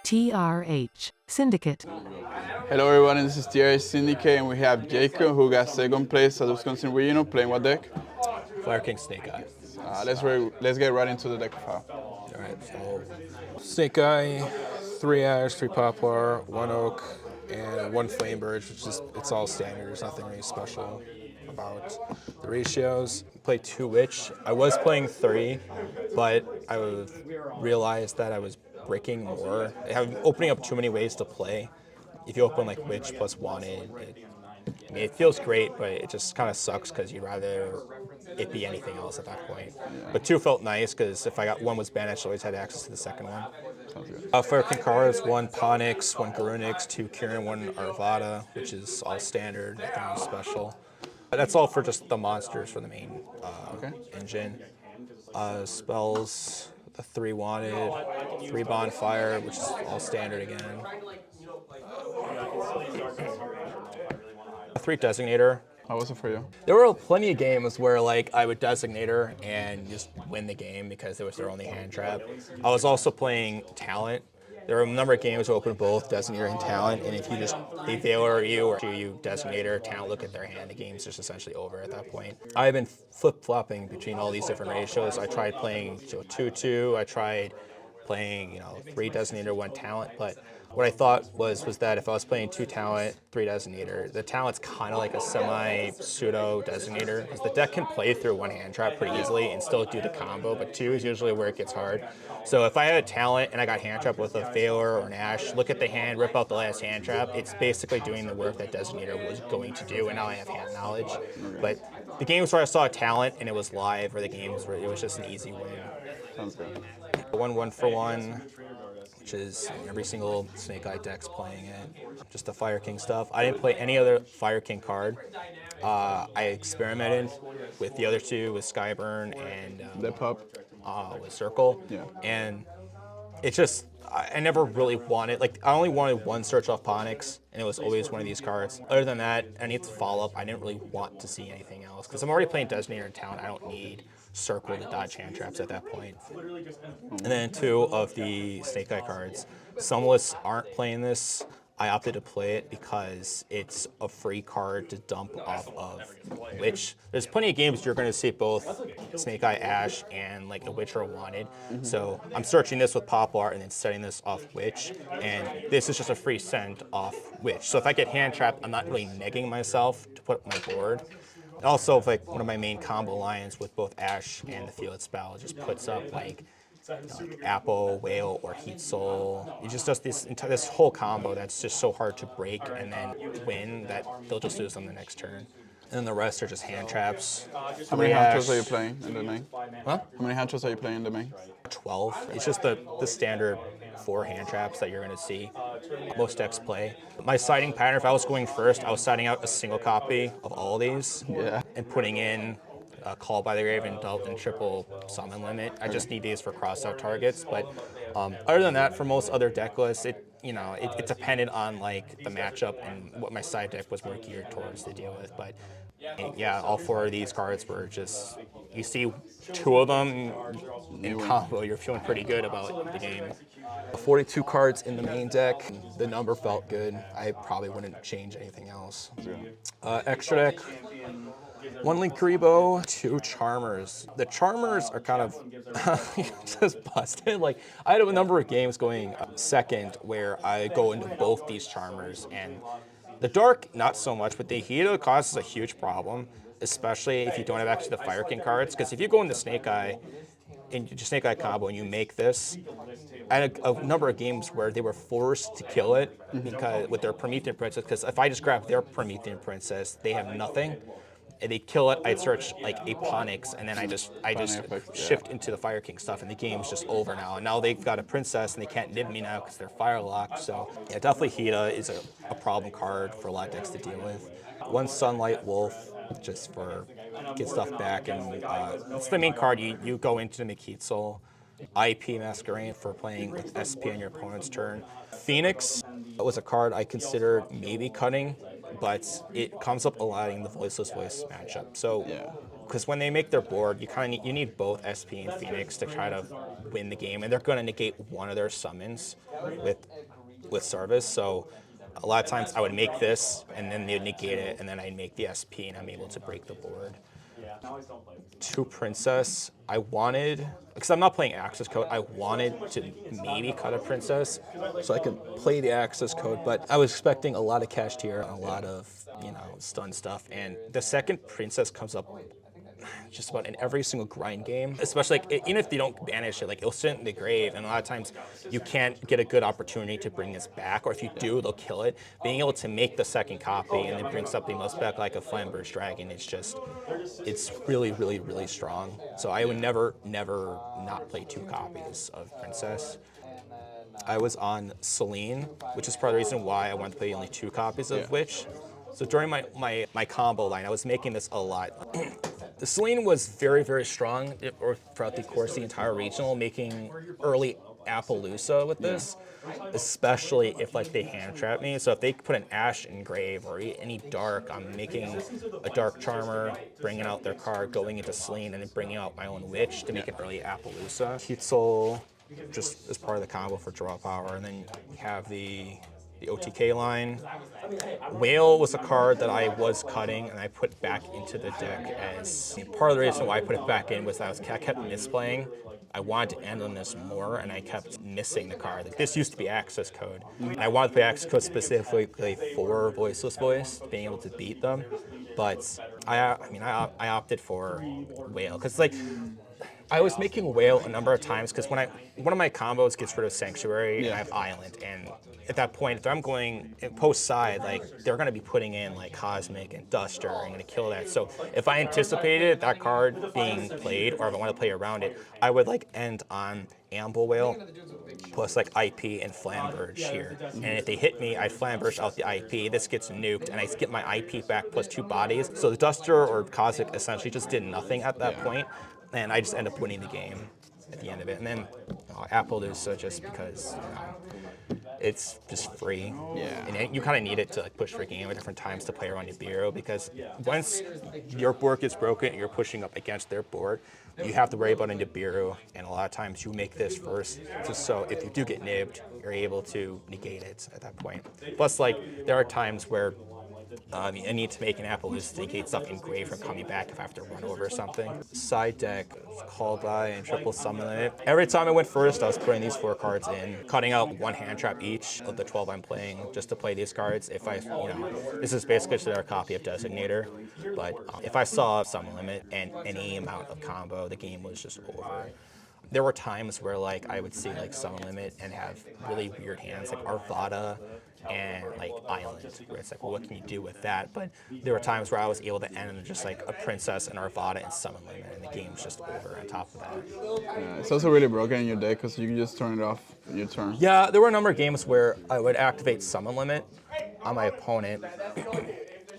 T.R.H.Syndicate. Hello everyone, this is T.R.H.Syndicate, and we have Jacob, who got second place at the Wisconsin Regional, playing what deck? Fire King Snake Eye. Let's get right into the deck file. Alright, so Snake Eye, 3 ash, 3 poplar, 1 oak, and 1 flame birch, which is, it's all standard. There's nothing really special about the ratios. Play 2 witch. I was playing 3, but I realized that I was breaking more. Opening up too many ways to play. If you open like witch plus wanted, it feels great, but it just kind of sucks because you'd rather it be anything else at that point. Yeah. But 2 felt nice because if I got 1 was banished, I always had access to the second one. Fire King cards, 1 Ponix, 1 Garunix, 2 Kirin, 1 Arvada, which is all standard, nothing really special. That's all for just the monsters for the main engine. Spells, the 3 wanted, 3 bonfire, which is all standard again. 3 designator. How was it for you? There were plenty of games where like I would designator and just win the game because it was their only hand trap. I was also playing talent. There were a number of games that open both designator and talent, and if you just they Veiler you or you designator, talent look at their hand, the game's just essentially over at that point. I've been flip-flopping between all these different ratios. I tried playing 2-2, I tried playing 3 designator, 1 talent, but what I thought was that if I was playing 2 talent, 3 designator, the talent's kind of like a semi-pseudo designator, because the deck can play through 1 hand trap pretty easily and still do the combo, but 2 is usually where it gets hard. So if I had a talent and I got hand trap with a Veiler or an Ash, look at the hand, rip out the last hand trap, it's basically doing the work that designator was going to do, and now I have hand knowledge. But the games where I saw a talent and it was live, or the games where it was just an easy win. Sounds good. 1 for 1. Which is every single Snake Eye deck's playing it. Just the Fire King stuff. I didn't play any other Fire King card. I experimented with the other 2, with Skyburn and with Circle. Yeah. And it's just, I never really wanted, like I only wanted 1 search off Ponix, and it was always one of these cards. Other than that, I need to follow up. I didn't really want to see anything else, because I'm already playing Designator in town. I don't need Circle to dodge hand traps at that point. And then 2 of the Snake Eye cards. Some lists aren't playing this. I opted to play it because it's a free card to dump off of Witch. There's plenty of games you're going to see both Snake Eye Ash and like a Witch or a Wanted. So I'm searching this with Poplar and then setting this off Witch, and this is just a free send off Witch. So if I get hand trapped, I'm not really negging myself to put up my board. Also, like one of my main combo lines with both Ash and the Field Spell just puts up like Apple, Whale, or Heat Soul. It just does this whole combo that's just so hard to break and then win that they'll just lose on the next turn. And then the rest are just hand traps. How many hand traps are you playing in the main? Huh? How many hand traps are you playing in the main? 12. It's just the standard 4 hand traps that you're going to see most decks play. My siding pattern, if I was going first, I was siding out a single copy of all of these and putting in a Call by the Grave and triple summon limit. I just need these for cross-out targets, but other than that, for most other deck lists, it depended on like the matchup and what my side deck was more geared towards to deal with. But yeah, all 4 of these cards were just, you see 2 of them in combo, you're feeling pretty good about the game. 42 cards in the main deck. The number felt good. I probably wouldn't change anything else. Extra deck. 1 Linkuriboh, 2 Charmers. The Charmers are kind of just busted. Like, I had a number of games going second where I go into both these Charmers, and the Dark, not so much, but the Hito causes a huge problem, especially if you don't have actually the Fire King cards, because if you go into Snake Eye, in your Snake Eye combo, and you make this, I had a number of games where they were forced to kill it because with their Promethean Princess, because if I just grab their Promethean Princess, they have nothing. And they kill it, I'd search like a Ponix, and then I just shift into the Fire King stuff, and the game's just over now. And now they've got a princess, and they can't nib me now because they're fire locked. So yeah, definitely Hita is a problem card for a lot of decks to deal with. 1 Sunlight Wolf, just for get stuff back, and it's the main card you go into to make Heat Soul. IP Masquerade for playing with SP on your opponent's turn. Phoenix was a card I considered maybe cutting, but it comes up a lot in the Voiceless Voice matchup. So because when they make their board, you need both SP and Phoenix to try to win the game, and they're going to negate one of their summons with service. So a lot of times I would make this, and then they'd negate it, and then I'd make the SP, and I'm able to break the board. 2 princess. I wanted, because I'm not playing access code, I wanted to maybe cut a princess so I could play the access code, but I was expecting a lot of cash tier and a lot of, stun stuff, and the second princess comes up just about in every single grind game, especially even if they don't banish it, it'll sit in the grave, and a lot of times you can't get a good opportunity to bring this back, or if you do, they'll kill it. Being able to make the second copy and then bring something else back like a Flamberge Dragon, it's really, really, really strong. So I would never not play 2 copies of Princess. I was on Celine, which is part of the reason why I wanted to play only 2 copies of Witch. So during my combo line, I was making this a lot. The Celine was very, very strong throughout the course of the entire regional, making early Appaloosa with this, especially if they hand trap me. So if they put an Ash in grave or any dark, I'm making a Dark Charmer, bringing out their card, going into Celine, and then bringing out my own Witch to make an early Appaloosa. Hitsul just as part of the combo for draw power, and then you have the OTK line. Whale was a card that I was cutting and I put back into the deck as part of the reason why I put it back in was I kept misplaying. I wanted to end on this more and I kept missing the card. This used to be access code. And I wanted to play access code specifically for Voiceless Voice, being able to beat them. But I opted for Whale because I was making Whale a number of times because one of my combos gets rid of Sanctuary and I have Island, and at that point, if I'm going post side, they're going to be putting in Cosmic and Duster, and going to kill that. So if I anticipated that card being played, or if I want to play around it, I would end on Amble Whale plus IP and Flamberge here. And if they hit me, I Flamberge out the IP. This gets nuked, and I get my IP back plus 2 bodies. So the Duster or Cosmic essentially just did nothing at that point, and I just end up winning the game at the end of it. And then Appaloosa, just because it's just free. Yeah. And you kind of need it to push for game at different times to play around your bureau, because once your board gets broken and you're pushing up against their board, you have to worry about into bureau, and a lot of times you make this first, just so if you do get nibbed, you're able to negate it at that point. Plus, there are times where I need to make an Appaloosa to negate stuff in grave from coming back if I have to run over something. Side deck, call by and triple summon it. Every time I went first, I was putting these 4 cards in, cutting out 1 hand trap each of the 12 I'm playing just to play these cards. If this is basically just their copy of Designator, but if I saw Summon Limit and any amount of combo, the game was just over. There were times where I would see Summon Limit and have really weird hands like Arvada and Island, where it's well, what can you do with that? But there were times where I was able to end on just a Princess and Arvada and Summon Limit, and the game's just over on top of that. Yeah, it's also really broken in your deck because you can just turn it off your turn. Yeah, there were a number of games where I would activate Summon Limit on my opponent.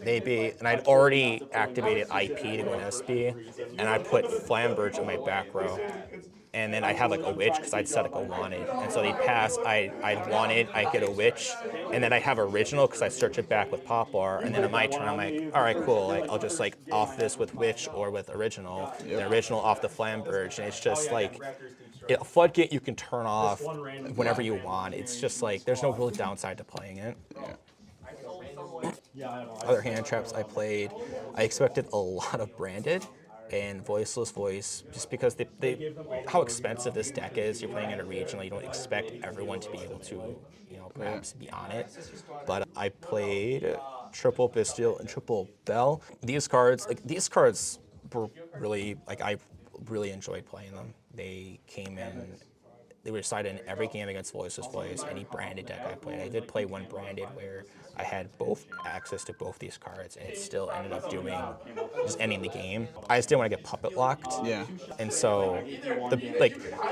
And I'd already activated IP to go in SP, and I put Flamberge in my back row. And then I'd have a witch because I'd set a wanted. And so they'd pass, I'd wanted, I'd get a witch, and then I'd have original because I search it back with Poplar. And then on my turn, I'm all right, cool. I'll just off this with witch or with original, and original off the Flamberge. And it's just a floodgate you can turn off whenever you want. It's just there's no real downside to playing it. Other hand traps I played, I expected a lot of Branded and Voiceless Voice, just because they how expensive this deck is. You're playing in a regional, you don't expect everyone to be able to, perhaps be on it. But I played triple Bestial and triple Bell. These cards were really, I really enjoyed playing them. They came in, they were decided in every game against Voiceless Voice, any Branded deck I played. I did play one Branded where I had both access to both these cards, and it still ended up just ending the game. I just didn't want to get puppet locked. Yeah. And so,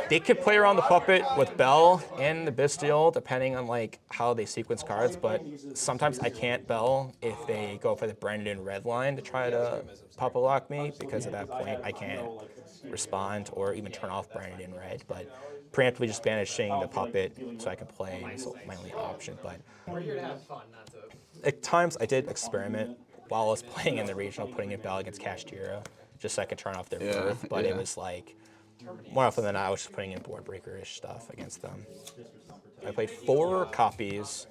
they could play around the puppet with Bell and the Bestial, depending on how they sequence cards. But sometimes I can't Bell if they go for the Branded red line to try to puppet lock me, because at that point I can't respond or even turn off Branded in red. But preemptively just banishing the puppet so I can play is my only option. But at times I did experiment while I was playing in the regional, putting in Bell against Kashtira, just so I could turn off their birth. But it was like, more often than not, I was just putting in board breaker-ish stuff against them. I played 4 copies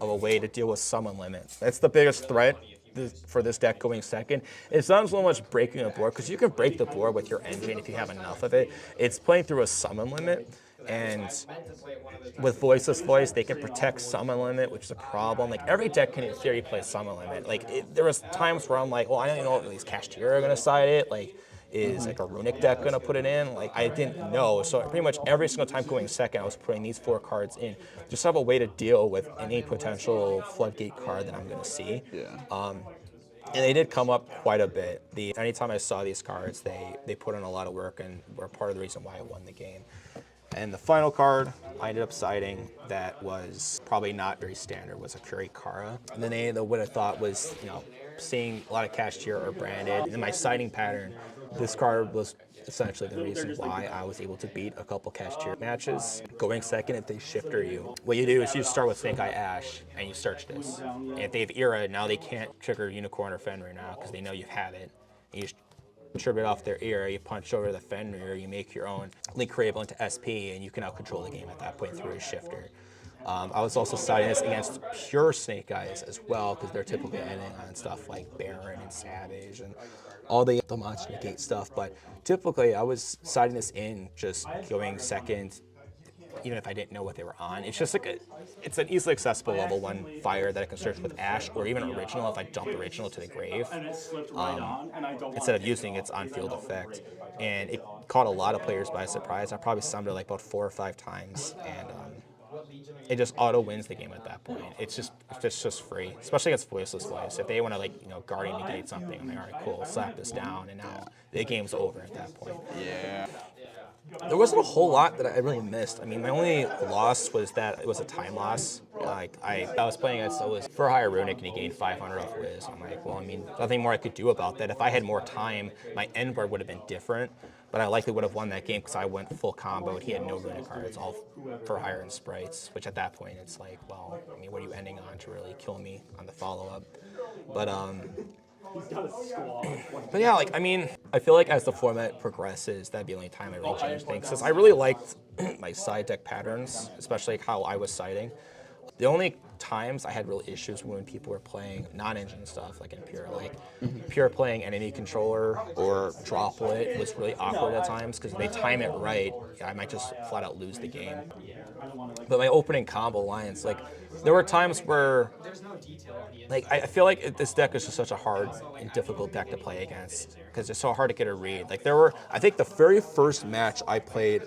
of a way to deal with summon limits. That's the biggest threat for this deck going second. It's not so much breaking a board, because you can break the board with your engine if you have enough of it. It's playing through a summon limit, and with Voiceless Voice, they can protect summon limit, which is a problem. Like, every deck can in theory play summon limit. Like, there was times where I'm like, well, I don't even know if these Cashier are gonna side it. Like, is like a runic deck gonna put it in? Like, I didn't know. So pretty much every single time going second, I was putting these 4 cards in, just have a way to deal with any potential floodgate card that I'm gonna see. And they did come up quite a bit. Anytime I saw these cards, they put in a lot of work and were part of the reason why I won the game. And the final card I ended up siding that was probably not very standard was a Kurikara. And then what I thought was, seeing a lot of Cashier or branded. In my siding pattern, this card was essentially the reason why I was able to beat a couple Cashier matches. Going second, if they shifter you, what you do is you start with Snake Eye Ash and you search this. And if they have Era, now they can't trigger Unicorn or Fenrir now because they know you have it. And you just trigger it off their ear, you punch over the Fenrir, you make your own Link Crable into SP, and you can out control the game at that point through a shifter. I was also siding this against pure Snake Eyes as well, because they're typically ending on stuff like Baron and Savage and all the Monster Negate stuff. But typically, I was siding this in, just going second, even if I didn't know what they were on. It's just like it's an easily accessible level 1 fire that I can search with Ash, or even original if I dump original to the grave, instead of using its on-field effect. And it caught a lot of players by surprise. I probably summoned it like about 4 or 5 times, and it just auto wins the game at that point. It's just free, especially against Voiceless Voice. If they want to Guardian negate something, I'm like, all right, cool, slap this down, and now the game's over at that point. Yeah. There wasn't a whole lot that I really missed. I mean, my only loss was that it was a time loss. Like, I was playing against for a higher runic and he gained 500 off Wiz. I'm like, well, I mean, nothing more I could do about that. If I had more time, my end board would have been different, but I likely would have won that game because I went full combo and he had no runic cards, all for higher end sprites, which at that point it's like, well, I mean, what are you ending on to really kill me on the follow-up? But yeah, like, I mean, I feel like as the format progresses, that'd be the only time I really change things. Because I really liked my side deck patterns, especially how I was siding. The only times I had real issues when people were playing non-engine stuff, like in Pure. Like, Pure playing enemy controller or droplet was really awkward at times, because if they time it right, I might just flat out lose the game. But my opening combo lines, like, there were times where, like, I feel like this deck is just such a hard and difficult deck to play against, because it's so hard to get a read. Like, I think the very first match I played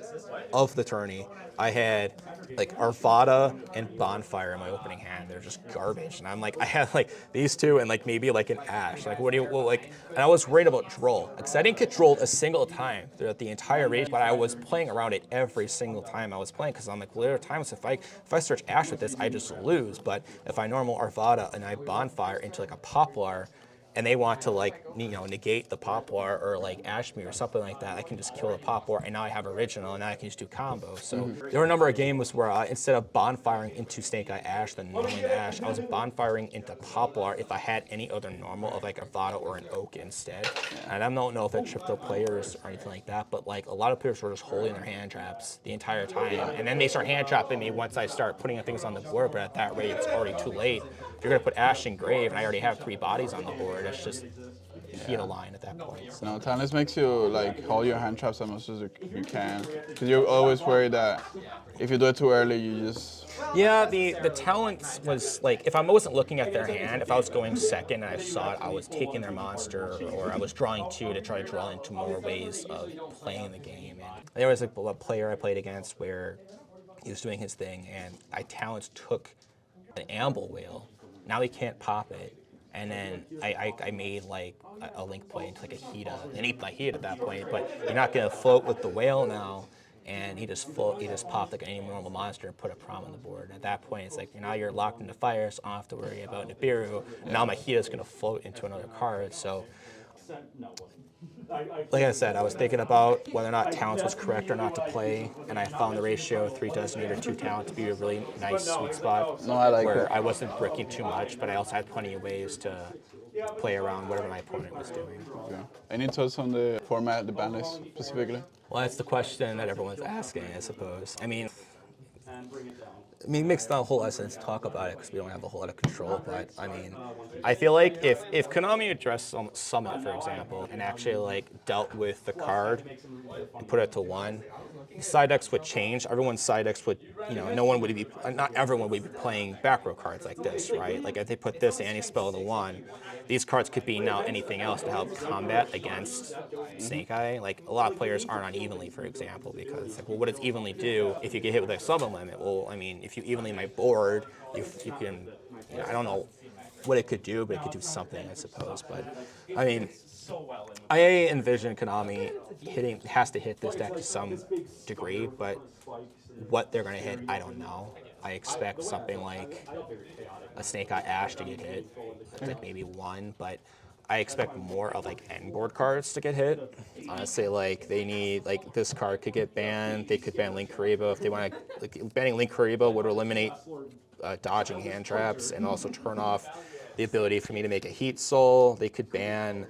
of the tourney, I had like Arvada and Bonfire in my opening hand. They're just garbage, and I'm like, I had like these two and like maybe like an Ash. Like, and I was worried about Droll, because I didn't get Drolled a single time throughout the entire race, but I was playing around it every single time I was playing, because I'm like, well, there are times if I search Ash with this, I just lose. But if I normal Arvada and I Bonfire into like a Poplar, and they want to like negate the Poplar or like Ash me or something like that, I can just kill the Poplar, and now I have original, and now I can just do combos. So there were a number of games where instead of bonfiring into Snake Eye Ash, then normally Ash, I was bonfiring into Poplar if I had any other normal of like a Vada or an Oak instead. And I don't know if that tripped up players or anything like that, but like a lot of players were just holding their hand traps the entire time, and then they start hand trapping me once I start putting things on the board. But at that rate, it's already too late. If you're gonna put Ash in grave, and I already have 3 bodies on the board, that's just hit a line at that point. So. No, Timeless makes you like hold your hand traps as much as you can, because you're always worried that if you do it too early, you just. Yeah, the talent was like, if I wasn't looking at their hand, if I was going second and I saw it, I was taking their monster, or I was drawing 2 to try to draw into more ways of playing the game. And there was like a player I played against where he was doing his thing, and talents took an Amble Whale. Now he can't pop it. And then I made like a link play into like a Hida, and he hit at that point, but you're not gonna float with the whale now. And he just popped like any normal monster and put a prom on the board. And at that point, it's like, now you're locked into fire, so I don't have to worry about Nibiru. Now my Hida's gonna float into another card. So like I said, I was thinking about whether or not talents was correct or not to play, and I found the ratio 3 designator 2 talent to be a really nice sweet spot. No, I like where it. I wasn't bricking too much, but I also had plenty of ways to play around whatever my opponent was doing. Okay. Any thoughts on the format, the banlist specifically? Well, that's the question that everyone's asking, I suppose. It makes not a whole lot of sense to talk about it because we don't have a whole lot of control. But I feel like if Konami addressed Summit, for example, and actually like dealt with the card and put it to 1, side decks would change. Everyone's side decks would, no one would be, not everyone would be playing back row cards like this, right? Like if they put this anti-spell to 1, these cards could be now anything else to help combat against Snake Eye. Like a lot of players aren't on evenly, for example, because like, well, what does evenly do if you get hit with a summon limit? Well, if you evenly my board, you can, I don't know what it could do, but it could do something, I suppose. But I envision Konami has to hit this deck to some degree, but what they're going to hit, I don't know. I expect something like a Snake Eye Ash to get hit, like maybe 1, but I expect more of like end board cards to get hit. Honestly, like they need, like this card could get banned. They could ban Link Karibo if they want to. Like banning Link Karibo would eliminate dodging hand traps and also turn off the ability for me to make a Heat Soul. They could ban.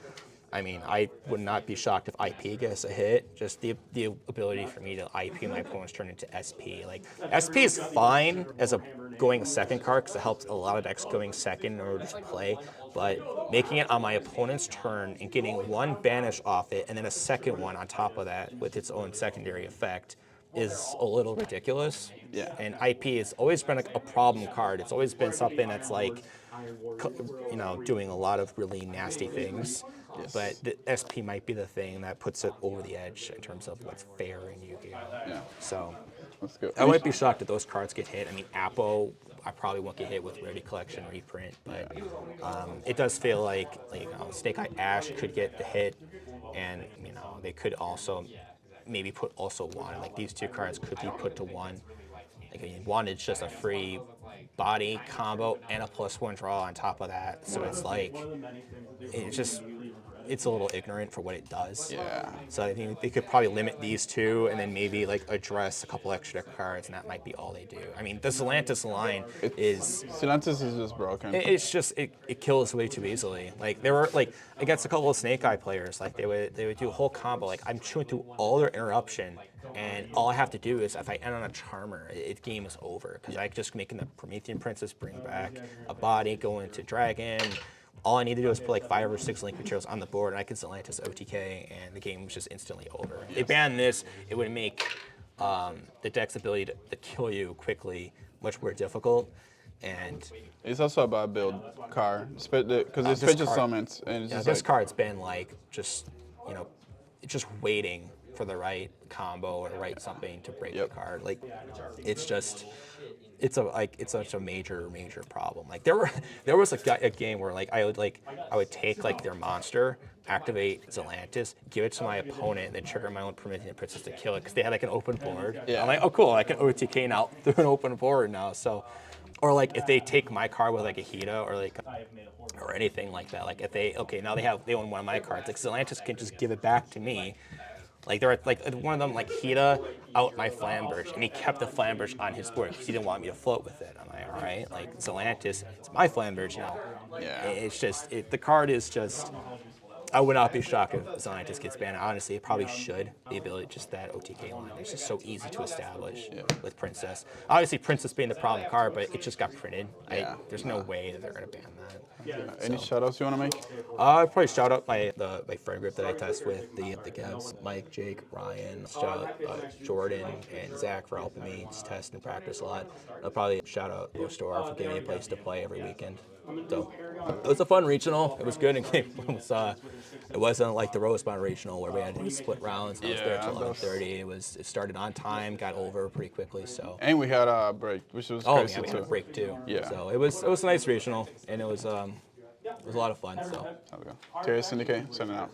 I would not be shocked if IP gets a hit. Just the ability for me to IP my opponent's turn into SP. Like SP is fine as a going second card because it helps a lot of decks going second in order to play. But making it on my opponent's turn and getting 1 banish off it and then a second one on top of that with its own secondary effect is a little ridiculous. Yeah. And IP has always been a problem card. It's always been something that's like, doing a lot of really nasty things. Yes. But the SP might be the thing that puts it over the edge in terms of what's fair in Yu-Gi-Oh. Yeah. So Let's go. I wouldn't be shocked if those cards get hit. Apo, I probably won't get hit with Rarity Collection reprint, but it does feel like Snake Eye Ash could get the hit, and they could also maybe put also 1. Like these 2 cards could be put to 1. 1 is just a free body combo and a +1 draw on top of that. So it's like it's a little ignorant for what it does. Yeah. So I think they could probably limit these 2 and then maybe like address a couple extra cards, and that might be all they do. The Zelantis line is just broken. It's just it kills way too easily. Like there were against a couple of Snake Eye players, like they would do a whole combo. Like I'm chewing through all their interruption, and all I have to do is if I end on a Charmer, game is over because I just making the Promethean Princess bring back a body, go into Dragon. All I need to do is put like 5 or 6 link materials on the board, and I can Zelantis OTK, and the game was just instantly over. If they banned this, it would make the deck's ability to kill you quickly much more difficult. And it's also about build card, because it switches summons, and it's just this card's been like just waiting for the right combo or the right something to break the card. Like it's such a major problem. Like there was a game where like I would take like their monster, activate Zelantis, give it to my opponent, and then trigger my own Promethean Princess to kill it because they had like an open board. Yeah. I'm like, oh cool, I can OTK now through an open board now. So, or like if they take my card with like a Hida or anything like that. Like if they now they own one of my cards. Like Zelantis can just give it back to me. Like there were like one of them like Hida out my Flamberge, and he kept the Flamberge on his board because he didn't want me to float with it. I'm like, all right, like Zelantis, it's my Flamberge now. Yeah. It's just the card is just. I would not be shocked if Zelantis gets banned. Honestly, it probably should. The ability, just that OTK line, it's just so easy to establish with Princess. Obviously, Princess being the problem card, but it just got printed. There's no way that they're gonna ban that. Any shout-outs you want to make? I'd probably shout out my friend group that I test with, the Gevs, Mike, Jake, Ryan, shout out Jordan, and Zach for helping me just test and practice a lot. I'll probably shout out Go Store for giving me a place to play every weekend. So it was a fun regional. It was good. It wasn't like the Rosemont regional where we had to do split rounds. I was there till 11:30. It started on time, got over pretty quickly. So. And we had a break, which was crazy we had a break too. Yeah. So it was a nice regional, and it was a lot of fun. So. T.R.H.Syndicate, signing out.